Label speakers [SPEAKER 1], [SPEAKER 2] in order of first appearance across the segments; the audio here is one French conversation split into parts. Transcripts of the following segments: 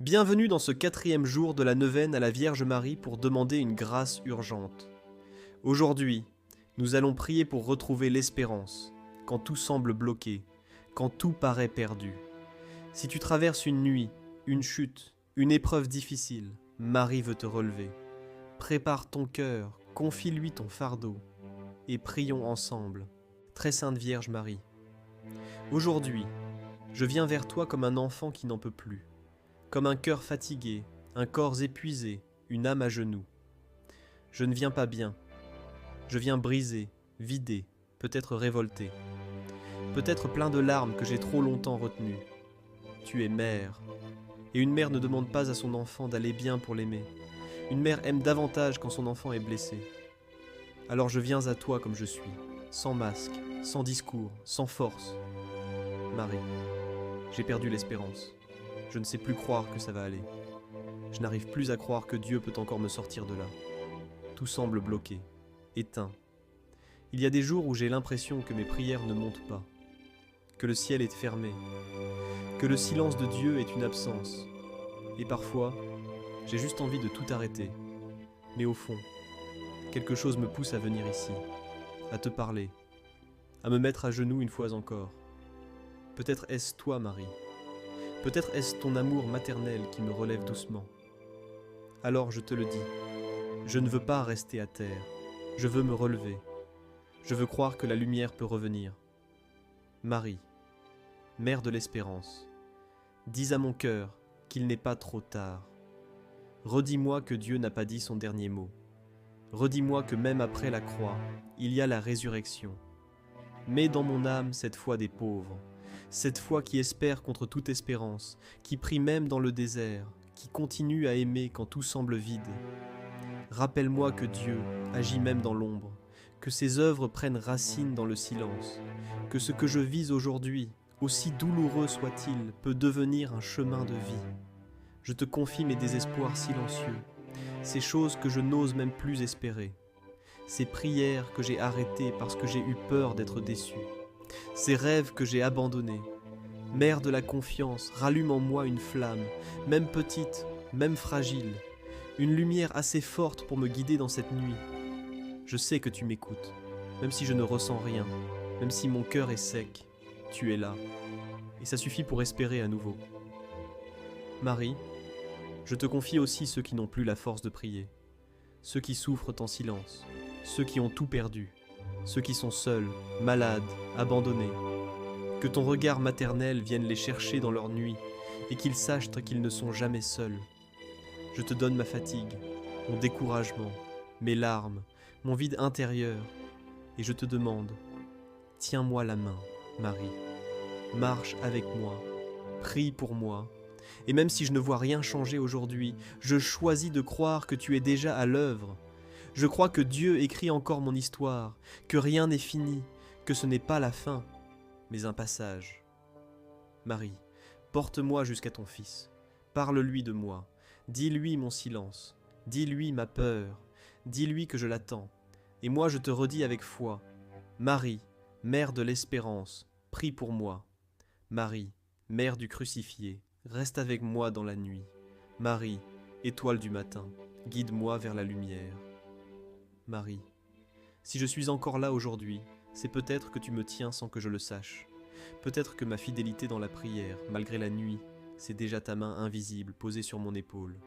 [SPEAKER 1] Bienvenue dans ce 4e jour de la neuvaine à la Vierge Marie pour demander une grâce urgente. Aujourd'hui, nous allons prier pour retrouver l'espérance, quand tout semble bloqué, quand tout paraît perdu. Si tu traverses une nuit, une chute, une épreuve difficile, Marie veut te relever. Prépare ton cœur, confie-lui ton fardeau, et prions ensemble. Très Sainte Vierge Marie. Aujourd'hui, je viens vers toi comme un enfant qui n'en peut plus. Comme un cœur fatigué, un corps épuisé, une âme à genoux. Je ne viens pas bien. Je viens brisé, vidé, peut-être révolté. Peut-être plein de larmes que j'ai trop longtemps retenues. Tu es mère. Et une mère ne demande pas à son enfant d'aller bien pour l'aimer. Une mère aime davantage quand son enfant est blessé. Alors je viens à toi comme je suis, sans masque, sans discours, sans force. Marie, j'ai perdu l'espérance. Je ne sais plus croire que ça va aller. Je n'arrive plus à croire que Dieu peut encore me sortir de là. Tout semble bloqué, éteint. Il y a des jours où j'ai l'impression que mes prières ne montent pas, que le ciel est fermé, que le silence de Dieu est une absence. Et parfois, j'ai juste envie de tout arrêter. Mais au fond, quelque chose me pousse à venir ici, à te parler, à me mettre à genoux une fois encore. Peut-être est-ce toi, Marie. Peut-être est-ce ton amour maternel qui me relève doucement. Alors je te le dis, je ne veux pas rester à terre, je veux me relever. Je veux croire que la lumière peut revenir. Marie, mère de l'espérance, dis à mon cœur qu'il n'est pas trop tard. Redis-moi que Dieu n'a pas dit son dernier mot. Redis-moi que même après la croix, il y a la résurrection. Mets dans mon âme cette foi des pauvres, cette foi qui espère contre toute espérance, qui prie même dans le désert, qui continue à aimer quand tout semble vide. Rappelle-moi que Dieu agit même dans l'ombre, que ses œuvres prennent racine dans le silence, que ce que je vis aujourd'hui, aussi douloureux soit-il, peut devenir un chemin de vie. Je te confie mes désespoirs silencieux, ces choses que je n'ose même plus espérer, ces prières que j'ai arrêtées parce que j'ai eu peur d'être déçu, ces rêves que j'ai abandonnés. Mère de la confiance, rallume en moi une flamme, même petite, même fragile, une lumière assez forte pour me guider dans cette nuit. Je sais que tu m'écoutes, même si je ne ressens rien, même si mon cœur est sec, tu es là, et ça suffit pour espérer à nouveau. Marie, je te confie aussi ceux qui n'ont plus la force de prier, ceux qui souffrent en silence, ceux qui ont tout perdu, ceux qui sont seuls, malades, abandonnés. Que ton regard maternel vienne les chercher dans leur nuit et qu'ils sachent qu'ils ne sont jamais seuls. Je te donne ma fatigue, mon découragement, mes larmes, mon vide intérieur et je te demande, tiens-moi la main, Marie, marche avec moi, prie pour moi. Et même si je ne vois rien changer aujourd'hui, je choisis de croire que tu es déjà à l'œuvre. Je crois que Dieu écrit encore mon histoire, que rien n'est fini, que ce n'est pas la fin, mais un passage. Marie, porte-moi jusqu'à ton Fils. Parle-lui de moi. Dis-lui mon silence. Dis-lui ma peur. Dis-lui que je l'attends. Et moi je te redis avec foi. Marie, mère de l'espérance, prie pour moi. Marie, mère du crucifié, reste avec moi dans la nuit. Marie, étoile du matin, guide-moi vers la lumière. Marie, si je suis encore là aujourd'hui, c'est peut-être que tu me tiens sans que je le sache. Peut-être que ma fidélité dans la prière, malgré la nuit, c'est déjà ta main invisible posée sur mon épaule.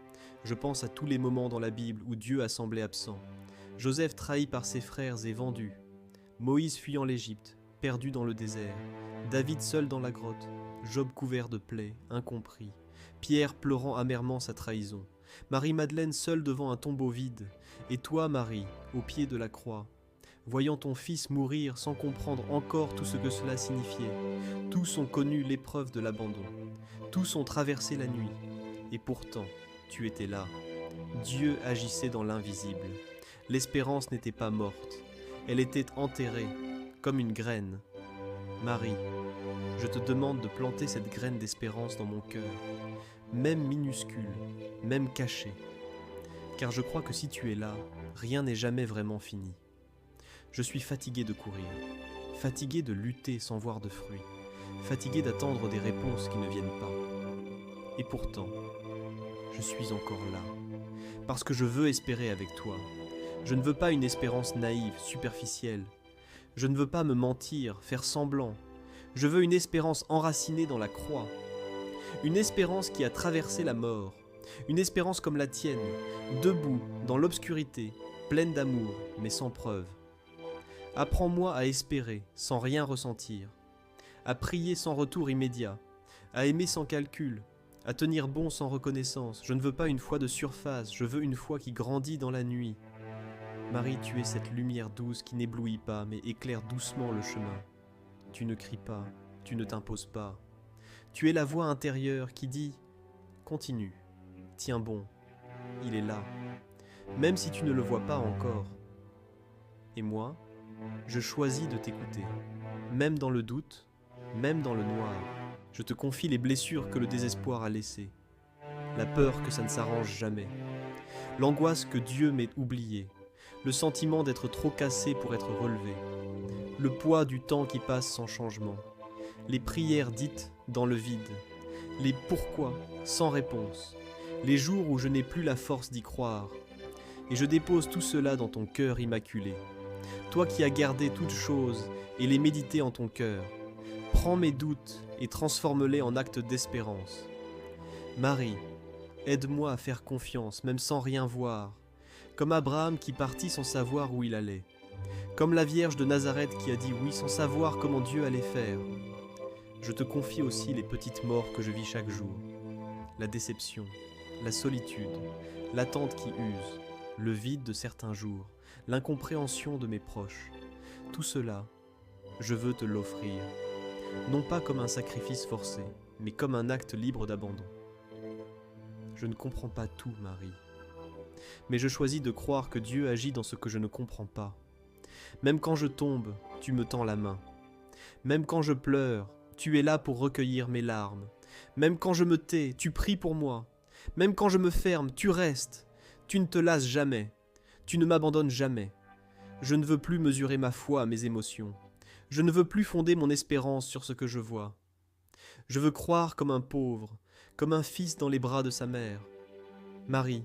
[SPEAKER 1] Je pense à tous les moments dans la Bible où Dieu a semblé absent. Joseph trahi par ses frères et vendu. Moïse fuyant l'Égypte, perdu dans le désert. David seul dans la grotte. Job couvert de plaies, incompris. Pierre pleurant amèrement sa trahison. Marie-Madeleine seule devant un tombeau vide. Et toi, Marie, au pied de la croix, voyant ton fils mourir sans comprendre encore tout ce que cela signifiait. Tous ont connu l'épreuve de l'abandon. Tous ont traversé la nuit. Et pourtant, tu étais là. Dieu agissait dans l'invisible. L'espérance n'était pas morte. Elle était enterrée, comme une graine. Marie, je te demande de planter cette graine d'espérance dans mon cœur, même minuscule, même cachée. Car je crois que si tu es là, rien n'est jamais vraiment fini. Je suis fatigué de courir, fatigué de lutter sans voir de fruits, fatigué d'attendre des réponses qui ne viennent pas. Et pourtant, je suis encore là. Parce que je veux espérer avec toi. Je ne veux pas une espérance naïve, superficielle. Je ne veux pas me mentir, faire semblant. Je veux une espérance enracinée dans la croix. Une espérance qui a traversé la mort. Une espérance comme la tienne, debout, dans l'obscurité, pleine d'amour, mais sans preuve. Apprends-moi à espérer, sans rien ressentir. À prier sans retour immédiat. À aimer sans calcul. À tenir bon sans reconnaissance. Je ne veux pas une foi de surface, je veux une foi qui grandit dans la nuit. Marie, tu es cette lumière douce qui n'éblouit pas, mais éclaire doucement le chemin. Tu ne cries pas, tu ne t'imposes pas. Tu es la voix intérieure qui dit « Continue, tiens bon, il est là, même si tu ne le vois pas encore. » Et moi, je choisis de t'écouter, même dans le doute, même dans le noir. Je te confie les blessures que le désespoir a laissées, la peur que ça ne s'arrange jamais, l'angoisse que Dieu m'ait oubliée, le sentiment d'être trop cassé pour être relevé, le poids du temps qui passe sans changement, les prières dites dans le vide, les pourquoi sans réponse, les jours où je n'ai plus la force d'y croire. Et je dépose tout cela dans ton cœur immaculé. Toi qui as gardé toutes choses et les médité en ton cœur, prends mes doutes et transforme-les en actes d'espérance. Marie, aide-moi à faire confiance, même sans rien voir, comme Abraham qui partit sans savoir où il allait, comme la Vierge de Nazareth qui a dit oui sans savoir comment Dieu allait faire. Je te confie aussi les petites morts que je vis chaque jour, la déception, la solitude, l'attente qui use, le vide de certains jours, l'incompréhension de mes proches. Tout cela, je veux te l'offrir, non pas comme un sacrifice forcé, mais comme un acte libre d'abandon. Je ne comprends pas tout, Marie, mais je choisis de croire que Dieu agit dans ce que je ne comprends pas. Même quand je tombe, tu me tends la main. Même quand je pleure, tu es là pour recueillir mes larmes. Même quand je me tais, tu pries pour moi. Même quand je me ferme, tu restes. Tu ne te lasses jamais. Tu ne m'abandonnes jamais. Je ne veux plus mesurer ma foi à mes émotions. Je ne veux plus fonder mon espérance sur ce que je vois. Je veux croire comme un pauvre, comme un fils dans les bras de sa mère. Marie,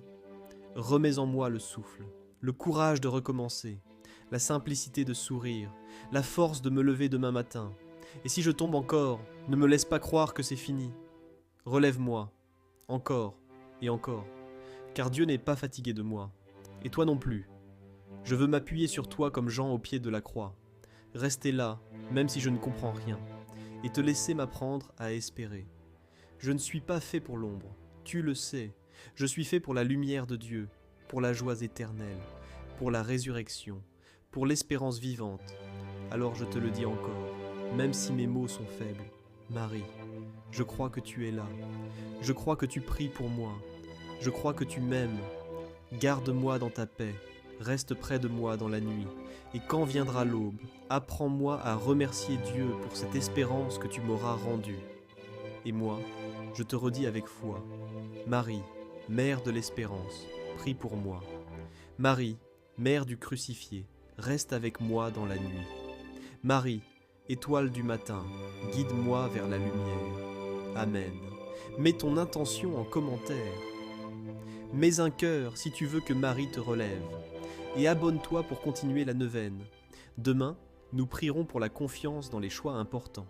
[SPEAKER 1] remets en moi le souffle, le courage de recommencer, la simplicité de sourire, la force de me lever demain matin. Et si je tombe encore, ne me laisse pas croire que c'est fini. Relève-moi, encore et encore, car Dieu n'est pas fatigué de moi, et toi non plus. Je veux m'appuyer sur toi comme Jean au pied de la croix, rester là, même si je ne comprends rien, et te laisser m'apprendre à espérer. Je ne suis pas fait pour l'ombre, tu le sais, je suis fait pour la lumière de Dieu, pour la joie éternelle, pour la résurrection, pour l'espérance vivante. Alors je te le dis encore, même si mes mots sont faibles, Marie, je crois que tu es là, je crois que tu pries pour moi, je crois que tu m'aimes. Garde-moi dans ta paix, reste près de moi dans la nuit, et quand viendra l'aube, apprends-moi à remercier Dieu pour cette espérance que tu m'auras rendue. Et moi, je te redis avec foi, Marie, Mère de l'espérance, prie pour moi. Marie, Mère du crucifié, reste avec moi dans la nuit. Marie, étoile du matin, guide-moi vers la lumière. Amen. Mets ton intention en commentaire. Mets un cœur si tu veux que Marie te relève. Et abonne-toi pour continuer la neuvaine. Demain, nous prierons pour la confiance dans les choix importants.